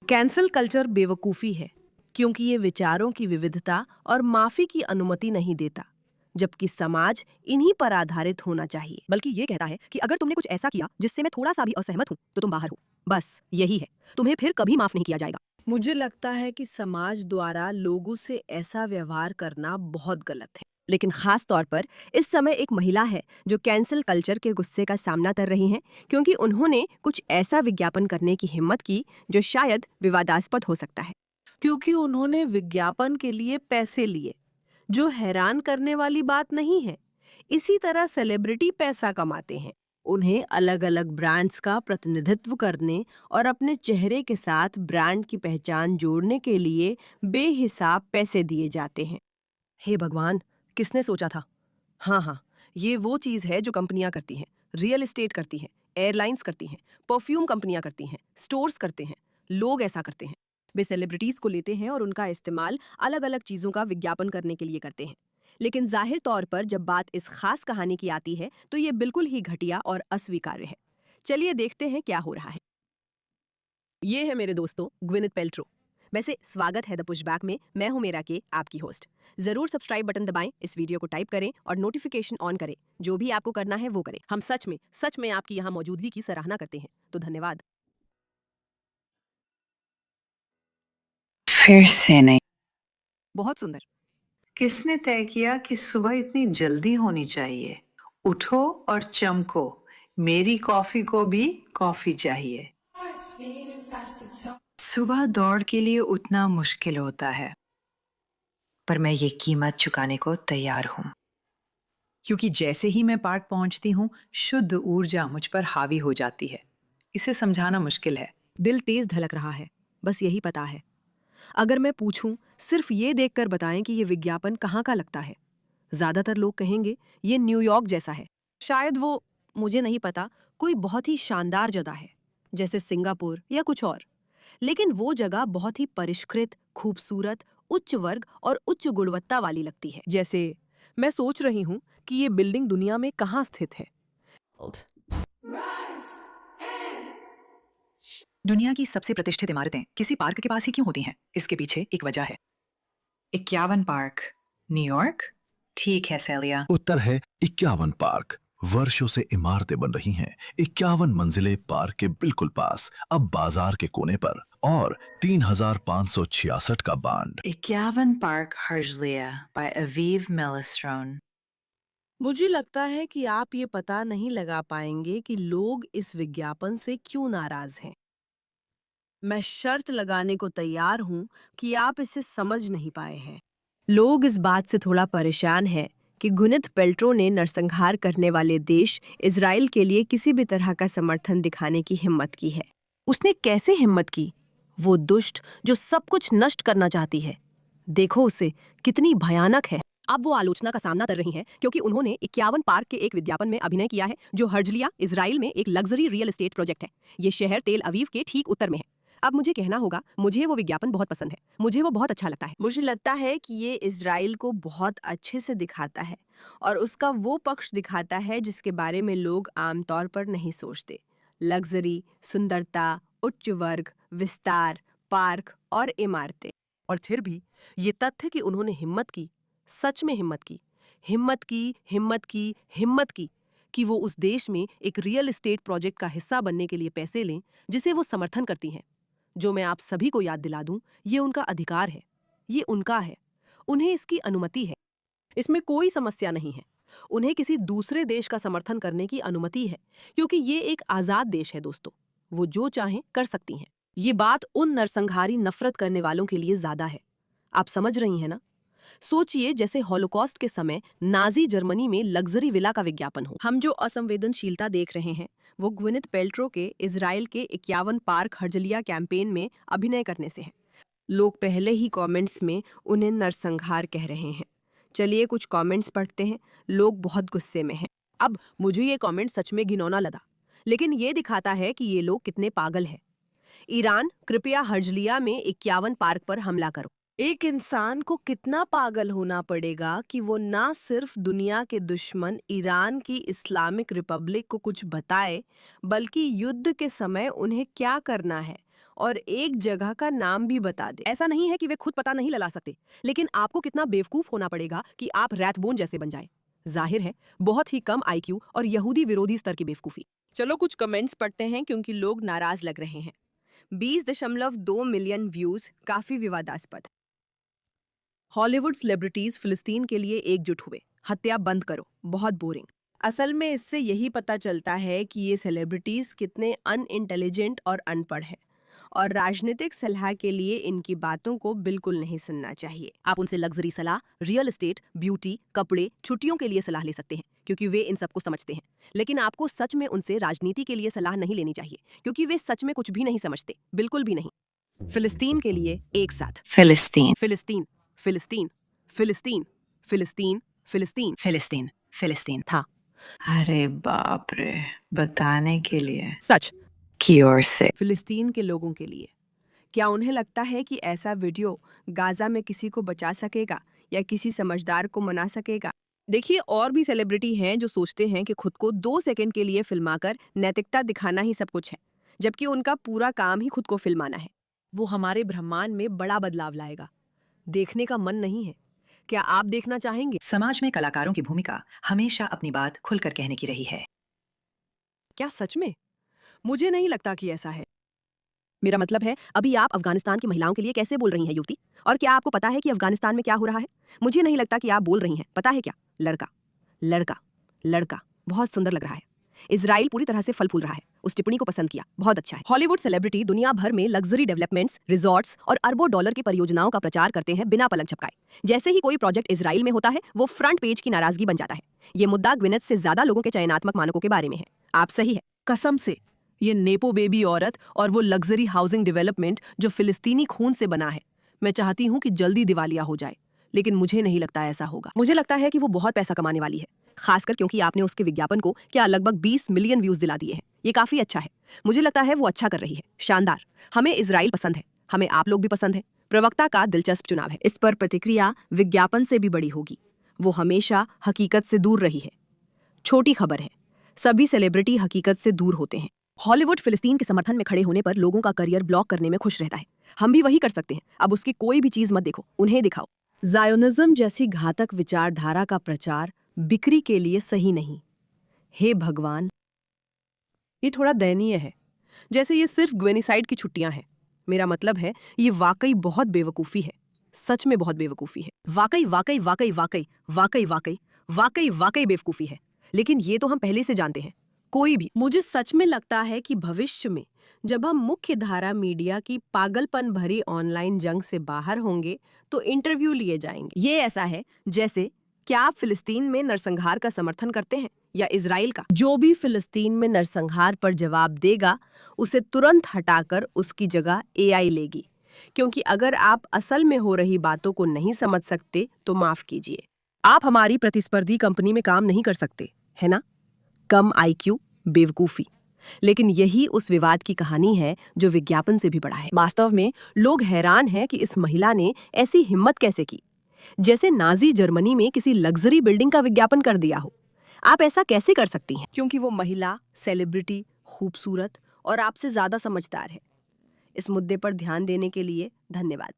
Cancel culture बेवकूफ़ी है क्योंकि ये विचारों की विविधता और माफ़ी की अनुमति नहीं देता, जबकि समाज इन्हीं पर आधारित होना चाहिए। बल्कि ये कहता है कि अगर तुमने कुछ ऐसा किया जिससे मैं थोड़ा सा भी असहमत हूँ तो तुम बाहर हो। बस यही है, तुम्हें फिर कभी माफ नहीं किया जाएगा। मुझे लगता है कि समाज द्वारा लोगों से ऐसा व्यवहार करना बहुत गलत है। लेकिन खास तौर पर इस समय एक महिला है जो कैंसल कल्चर के गुस्से का सामना कर रही हैं क्योंकि उन्होंने कुछ ऐसा विज्ञापन करने की हिम्मत की जो शायद विवादास्पद हो सकता है। क्योंकि उन्होंने विज्ञापन के लिए पैसे लिए, जो हैरान करने वाली बात नहीं है। इसी तरह सेलिब्रिटी पैसा कमाते हैं। उन्हें अलग अलग ब्रांड्स का प्रतिनिधित्व करने और अपने चेहरे के साथ ब्रांड की पहचान जोड़ने के लिए बेहिसाब पैसे दिए जाते हैं। हे भगवान, किसने सोचा था। हाँ, ये वो चीज है जो कंपनियां करती हैं। रियल एस्टेट करती हैं, एयरलाइंस करती हैं, परफ्यूम कंपनियां करती हैं, स्टोर्स करते हैं। लोग ऐसा करते हैं। वे सेलिब्रिटीज को लेते हैं और उनका इस्तेमाल अलग अलग चीजों का विज्ञापन करने के लिए करते हैं। लेकिन जाहिर तौर पर जब बात इस खास कहानी की आती है तो ये बिल्कुल ही घटिया और अस्वीकार्य है। चलिए देखते हैं क्या हो रहा है। ये है मेरे दोस्तों ग्विनेथ पैल्ट्रो। वैसे स्वागत है द पुशबैक में। मैं हूं मेरा के, आपकी होस्ट। जरूर सब्सक्राइब बटन दबाएं, इस वीडियो को टाइप करें और नोटिफिकेशन ऑन करें। जो भी आपको करना है वो करें। हम सच में आपकी यहाँ मौजूदगी की सराहना करते हैं, तो धन्यवाद। फिर से नहीं। बहुत सुंदर। किसने तय किया कि सुबह इतनी जल्दी होनी चाहिए? उठो और चमको, मेरी कॉफी को भी कॉफी चाहिए। सुबह दौड़ के लिए उठना मुश्किल होता है, पर मैं ये कीमत चुकाने को तैयार हूँ, क्योंकि जैसे ही मैं पार्क पहुंचती हूँ शुद्ध ऊर्जा मुझ पर हावी हो जाती है। इसे समझाना मुश्किल है। दिल तेज धड़क रहा है, बस यही पता है। अगर मैं पूछूं, सिर्फ ये देखकर बताएं कि ये विज्ञापन कहाँ का लगता है। ज्यादातर लोग कहेंगे ये न्यूयॉर्क जैसा है। शायद वो, मुझे नहीं पता, कोई बहुत ही शानदार जगह है, जैसे सिंगापुर या कुछ और। लेकिन वो जगह बहुत ही परिष्कृत, खूबसूरत, उच्च वर्ग और उच्च गुणवत्ता वाली लगती है। जैसे मैं सोच रही हूँ कि ये बिल्डिंग दुनिया में कहाँ स्थित है। दुनिया की सबसे प्रतिष्ठित इमारतें किसी पार्क के पास ही क्यों होती हैं? इसके पीछे एक वजह है। 51 पार्क, न्यूयॉर्क। ठीक है सेलिया। उत्तर है 51 पार्क। वर्षों से इमारतें बन रही हैं। 51 मंजिले पार्क के बिल्कुल पास, अब बाजार के कोने पर, और 3566 का बांड। 51 पार्क हर्जलिया बाय अवीव मेलिस्ट्रोन। मुझे लगता है कि आप ये पता नहीं लगा पाएंगे कि लोग इस विज्ञापन से क्यों नाराज हैं। मैं शर्त लगाने को तैयार हूँ कि आप इसे समझ नहीं पाए हैं। लोग इस बात से थोड़ा परेशान हैं कि ग्विनेथ पैल्ट्रो ने नरसंहार करने वाले देश इजराइल के लिए किसी भी तरह का समर्थन दिखाने की हिम्मत की है। उसने कैसे हिम्मत की? वो दुष्ट जो सब कुछ नष्ट करना चाहती है। देखो उसे, कितनी भयानक है। अब वो आलोचना का सामना कर रही हैं क्योंकि उन्होंने 51 पार्क के एक विज्ञापन में अभिनय किया है जो हर्जलिया, इजराइल में एक लग्जरी रियल एस्टेट प्रोजेक्ट है। ये शहर तेल अवीव के ठीक उत्तर में है। अब मुझे कहना होगा, मुझे वो विज्ञापन बहुत पसंद है। मुझे वो बहुत अच्छा लगता है। मुझे लगता है कि ये इजराइल को बहुत अच्छे से दिखाता है और उसका वो पक्ष दिखाता है जिसके बारे में लोग आमतौर पर नहीं सोचते। लग्जरी, सुंदरता, उच्च वर्ग, विस्तार, पार्क और इमारतें। और फिर भी ये तथ्य कि उन्होंने हिम्मत की, सच में हिम्मत की, हिम्मत की कि वो उस देश में एक रियल एस्टेट प्रोजेक्ट का हिस्सा बनने के लिए पैसे लें जिसे वो समर्थन करती हैं। जो मैं आप सभी को याद दिला दूं, ये उनका अधिकार है, ये उनका है, उन्हें इसकी अनुमति है। इसमें कोई समस्या नहीं है। उन्हें किसी दूसरे देश का समर्थन करने की अनुमति है, क्योंकि ये एक आजाद देश है दोस्तों। वो जो चाहें कर सकती हैं। ये बात उन नरसंहारी नफरत करने वालों के लिए ज्यादा है। आप समझ रही हैं ना? सोचिए जैसे हॉलोकॉस्ट के समय नाजी जर्मनी में लग्जरी विला का विज्ञापन हो। हम जो असंवेदनशीलता देख रहे हैं वो ग्विनेथ पैल्ट्रो के इजराइल के 51 पार्क हर्जलिया कैंपेन में अभिनय करने से है। लोग पहले ही कमेंट्स में उन्हें नरसंहार कह रहे हैं। चलिए कुछ कमेंट्स पढ़ते हैं। लोग बहुत गुस्से में हैं। अब मुझे ये कमेंट सच में घिनौना लगा, लेकिन ये दिखाता है कि ये लोग कितने पागल हैं। ईरान, कृपया हर्जलिया में 51 पार्क पर हमला करो। एक इंसान को कितना पागल होना पड़ेगा कि वो ना सिर्फ दुनिया के दुश्मन ईरान की इस्लामिक रिपब्लिक को कुछ बताए, बल्कि युद्ध के समय उन्हें क्या करना है और एक जगह का नाम भी बता दे। ऐसा नहीं है कि वे खुद पता नहीं लगा सकते, लेकिन आपको कितना बेवकूफ होना पड़ेगा कि आप रैथबोन जैसे बन जाए। जाहिर है बहुत ही कम आईक्यू और यहूदी विरोधी स्तर की बेवकूफी। चलो कुछ कमेंट्स पढ़ते हैं क्योंकि लोग नाराज लग रहे हैं। 20.2 मिलियन व्यूज, काफी विवादास्पद। हॉलीवुड सेलिब्रिटीज फिलिस्तीन के लिए एकजुट हुए, हत्या बंद करो, बहुत बोरिंग। असल में इससे यही पता चलता है कि ये सेलिब्रिटीज कितने अनइंटेलिजेंट और अनपढ़ हैं, और राजनीतिक सलाह के लिए इनकी बातों को बिल्कुल नहीं सुनना चाहिए। आप उनसे लग्जरी सलाह, रियल एस्टेट, ब्यूटी, कपड़े, छुट्टियों के लिए सलाह ले सकते हैं क्योंकि वे इन सबको समझते हैं। लेकिन आपको सच में उनसे राजनीति के लिए सलाह नहीं लेनी चाहिए क्योंकि वे सच में कुछ भी नहीं समझते, बिल्कुल भी नहीं। फिलिस्तीन के लिए एक साथ। फिलिस्तीन, फिलिस्तीन, फिलिस्तीन, फिलिस्तीन, फिलिस्तीन, फिलिस्तीन, फिलिस्तीन, फिलिस्तीन। था। अरे बाप रे, बताने के लिए सच। की ओर से। फिलिस्तीन के लोगों के लिए क्या उन्हें लगता है कि ऐसा वीडियो गाजा में किसी को बचा सकेगा या किसी समझदार को मना सकेगा? देखिए, और भी सेलिब्रिटी हैं जो सोचते हैं कि खुद को 2 सेकंड के लिए फिल्माकर नैतिकता दिखाना ही सब कुछ है, जबकि उनका पूरा काम ही खुद को फिल्माना है। वो हमारे ब्रह्मांड में बड़ा बदलाव लाएगा। देखने का मन नहीं है? क्या आप देखना चाहेंगे? समाज में कलाकारों की भूमिका हमेशा अपनी बात खुलकर कहने की रही है। क्या सच में? मुझे नहीं लगता कि ऐसा है। मेरा मतलब है, अभी आप अफगानिस्तान की महिलाओं के लिए कैसे बोल रही हैं युवती? और क्या आपको पता है कि अफगानिस्तान में क्या हो रहा है? मुझे नहीं लगता कि आप बोल रही हैं। पता है क्या? लड़का, लड़का, लड़का बहुत सुंदर लग रहा है। इजराइल पूरी तरह से फल फूल रहा है। उस टिप्पणी को पसंद किया, बहुत अच्छा है। हॉलीवुड सेलिब्रिटी दुनिया भर में लग्जरी डेवलपमेंट्स, रिजॉर्ट्स और अरबों डॉलर की परियोजनाओं का प्रचार करते हैं बिना पलक झपकाए। जैसे ही कोई प्रोजेक्ट इजराइल में होता है, वो फ्रंट पेज की नाराजगी बन जाता है। ये मुद्दा ग्विनेथ से ज्यादा लोगों के चयनात्मक मानकों के बारे में है। आप सही है। कसम से, ये नेपो बेबी औरत और वो लग्जरी हाउसिंग डेवलपमेंट जो फिलिस्तीनी खून से बना है, मैं चाहती हूँ कि जल्दी दिवालिया हो जाए, लेकिन मुझे नहीं लगता ऐसा होगा। मुझे लगता है कि वो बहुत पैसा कमाने वाली है, खासकर क्योंकि आपने उसके विज्ञापन को क्या लगभग 20 मिलियन व्यूज दिला दिए हैं। ये काफी अच्छा है। मुझे लगता है वो अच्छा कर रही है। शानदार। हमें इजराइल पसंद है, हमें आप लोग भी पसंद है। प्रवक्ता का दिलचस्प चुनाव है। इस पर प्रतिक्रिया विज्ञापन से भी बड़ी होगी। वो हमेशा हकीकत से दूर रही है। छोटी खबर है, सभी सेलिब्रिटी हकीकत से दूर होते हैं। हॉलीवुड फिलिस्तीन के समर्थन में खड़े होने पर लोगों का करियर ब्लॉक करने में खुश रहता है। हम भी वही कर सकते हैं। अब उसकी कोई भी चीज मत देखो, उन्हें दिखाओ। जायोनिज्म जैसी घातक विचारधारा का प्रचार बिक्री के लिए सही नहीं। हे भगवान, ये थोड़ा दयनीय है, जैसे ये सिर्फ ग्वेनिसाइड की छुट्टियां हैं। मेरा मतलब है, ये वाकई बहुत बेवकूफ़ी है। सच में बहुत बेवकूफ़ी है। वाकई वाकई वाकई वाकई वाकई वाकई वाकई वाकई बेवकूफ़ी है। लेकिन ये तो हम पहले से जानते हैं। कोई भी। मुझे सच में लगता है कि भविष्य में जब हम मुख्य धारा मीडिया की पागलपन भरी ऑनलाइन जंग से बाहर होंगे तो इंटरव्यू लिए जाएंगे। ये ऐसा है जैसे, क्या आप फिलिस्तीन में नरसंहार का समर्थन करते हैं या इजराइल का? जो भी फिलिस्तीन में नरसंहार पर जवाब देगा, उसे तुरंत हटाकर उसकी जगह एआई लेगी। क्योंकि अगर आप असल में हो रही बातों को नहीं समझ सकते तो माफ कीजिए, आप हमारी प्रतिस्पर्धी कंपनी में काम नहीं कर सकते, है ना? कम आईक्यू, बेवकूफी। लेकिन यही उस विवाद की कहानी है जो विज्ञापन से भी बड़ा है। वास्तव में लोग हैरान हैं कि इस महिला ने ऐसी हिम्मत कैसे की, जैसे नाजी जर्मनी में किसी लग्जरी बिल्डिंग का विज्ञापन कर दिया हो। आप ऐसा कैसे कर सकती हैं? क्योंकि वो महिला, सेलिब्रिटी, खूबसूरत और आपसे ज्यादा समझदार है। इस मुद्दे पर ध्यान देने के लिए धन्यवाद।